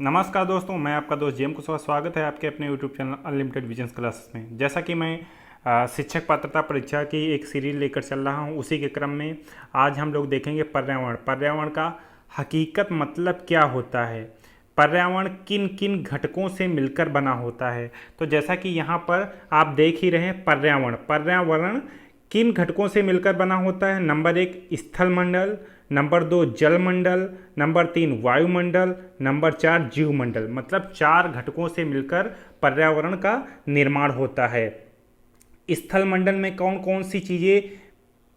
नमस्कार दोस्तों, मैं आपका दोस्त जेम कुशवाहा। स्वागत है आपके अपने YouTube channel unlimited visions classes में। जैसा कि मैं शिक्षक पात्रता परीक्षा की एक सीरीज लेकर चल रहा हूं, उसी के क्रम में आज हम लोग देखेंगे पर्यावरण का हकीकत मतलब क्या होता है, पर्यावरण किन किन घटकों से मिलकर बना होता है। तो जैसा कि यहाँ पर आप देख ही रहे हैं, पर्यावरण किन घटकों से मिलकर बना होता है। नंबर 1 स्थल मंडल, नंबर 2 जल मंडल, नंबर 3 वायुमंडल, नंबर 4 जीव मंडल। मतलब 4 घटकों से मिलकर पर्यावरण का निर्माण होता है। स्थल मंडल में कौन कौन सी चीज़ें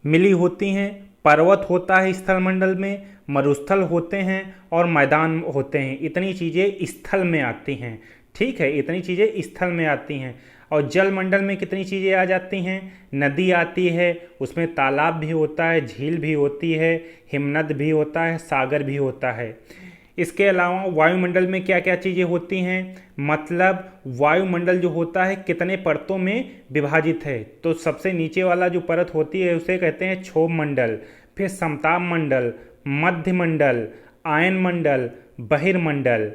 मिली होती हैं? पर्वत होता है स्थल मंडल में, मरुस्थल होते हैं और मैदान होते हैं। इतनी चीज़ें स्थल में आती हैं। ठीक है, इतनी चीज़ें स्थल में आती हैं। और जल मंडल में कितनी चीज़ें आ जाती हैं? नदी आती है, उसमें तालाब भी होता है, झील भी होती है, हिमनद भी होता है, सागर भी होता है। इसके अलावा वायुमंडल में क्या क्या चीज़ें होती हैं? मतलब वायुमंडल जो होता है कितने परतों में विभाजित है। तो सबसे नीचे वाला जो परत होती है उसे कहते हैं क्षोभ मंडल, फिर समताप मंडल, मध्य मंडल, आयन मंडल, बहिर्मंडल।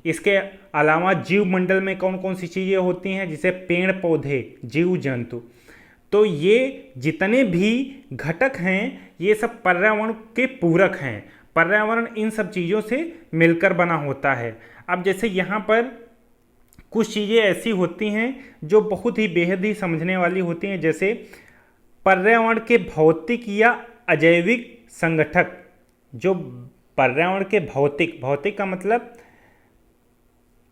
इसके अलावा जीव मंडल में कौन कौन सी चीज़ें होती हैं? जैसे पेड़ पौधे, जीव जंतु। तो ये जितने भी घटक हैं ये सब पर्यावरण के पूरक हैं। पर्यावरण इन सब चीज़ों से मिलकर बना होता है। अब जैसे यहाँ पर कुछ चीज़ें ऐसी होती हैं जो बहुत ही बेहद ही समझने वाली होती हैं। जैसे पर्यावरण के भौतिक या अजैविक संगठक। जो पर्यावरण के भौतिक का मतलब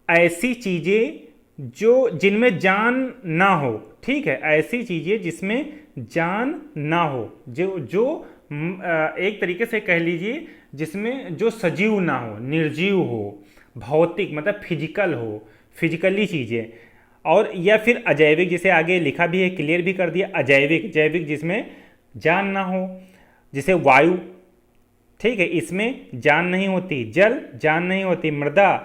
ऐसी चीज़ें जिनमें जान ना हो। ठीक है, ऐसी चीज़ें जिसमें जान ना हो, जो एक तरीके से कह लीजिए जिसमें जो सजीव ना हो, निर्जीव हो। भौतिक मतलब फिजिकल हो, फिजिकली चीज़ें। और या फिर अजैविक, जिसे आगे लिखा भी है, क्लियर भी कर दिया, जैविक जिसमें जान ना हो। जैसे वायु, ठीक है, इसमें जान नहीं होती। जल, जान नहीं होती। मृदा,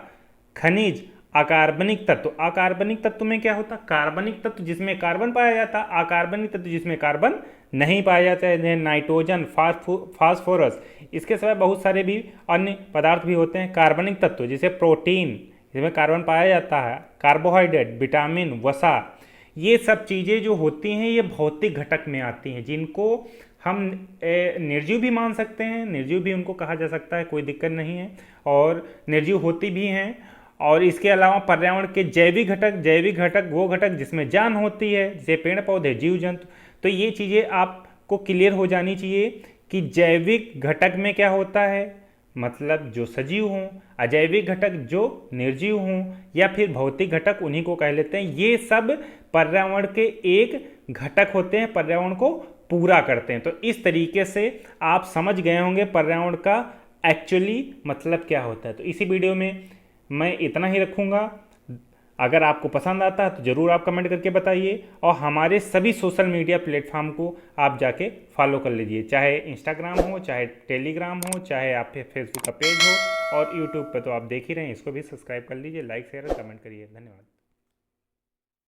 खनिज, अकार्बनिक तत्व। अकार्बनिक तत्व में क्या होता? कार्बनिक तत्व जिसमें कार्बन पाया जाता, अकार्बनिक तत्व जिसमें कार्बन नहीं पाया जाता है, नाइट्रोजन, फास्फोरस। इसके सिवाय बहुत सारे भी अन्य पदार्थ भी होते हैं। कार्बनिक तत्व जैसे प्रोटीन, जिसमें कार्बन पाया जाता है, कार्बोहाइड्रेट, विटामिन, वसा। ये सब चीज़ें जो होती हैं ये भौतिक घटक में आती हैं, जिनको हम निर्जीव भी मान सकते हैं। निर्जीव भी उनको कहा जा सकता है, कोई दिक्कत नहीं है, और निर्जीव होती भी हैं। और इसके अलावा पर्यावरण के जैविक घटक वो घटक जिसमें जान होती है, जैसे पेड़ पौधे, जीव जंतु। तो ये चीज़ें आपको क्लियर हो जानी चाहिए कि जैविक घटक में क्या होता है, मतलब जो सजीव हों, अजैविक घटक जो निर्जीव हों, या फिर भौतिक घटक, उन्हीं को कह लेते हैं। ये सब पर्यावरण के एक घटक होते हैं, पर्यावरण को पूरा करते हैं। तो इस तरीके से आप समझ गए होंगे पर्यावरण का एक्चुअली मतलब क्या होता है। तो इसी वीडियो में मैं इतना ही रखूँगा। अगर आपको पसंद आता है तो ज़रूर आप कमेंट करके बताइए, और हमारे सभी सोशल मीडिया प्लेटफॉर्म को आप जाके फॉलो कर लीजिए, चाहे इंस्टाग्राम हो, चाहे टेलीग्राम हो, चाहे आप फेसबुक का पेज हो, और यूट्यूब पर तो आप देख ही रहे हैं, इसको भी सब्सक्राइब कर लीजिए। लाइक शेयर और कमेंट करिए। धन्यवाद।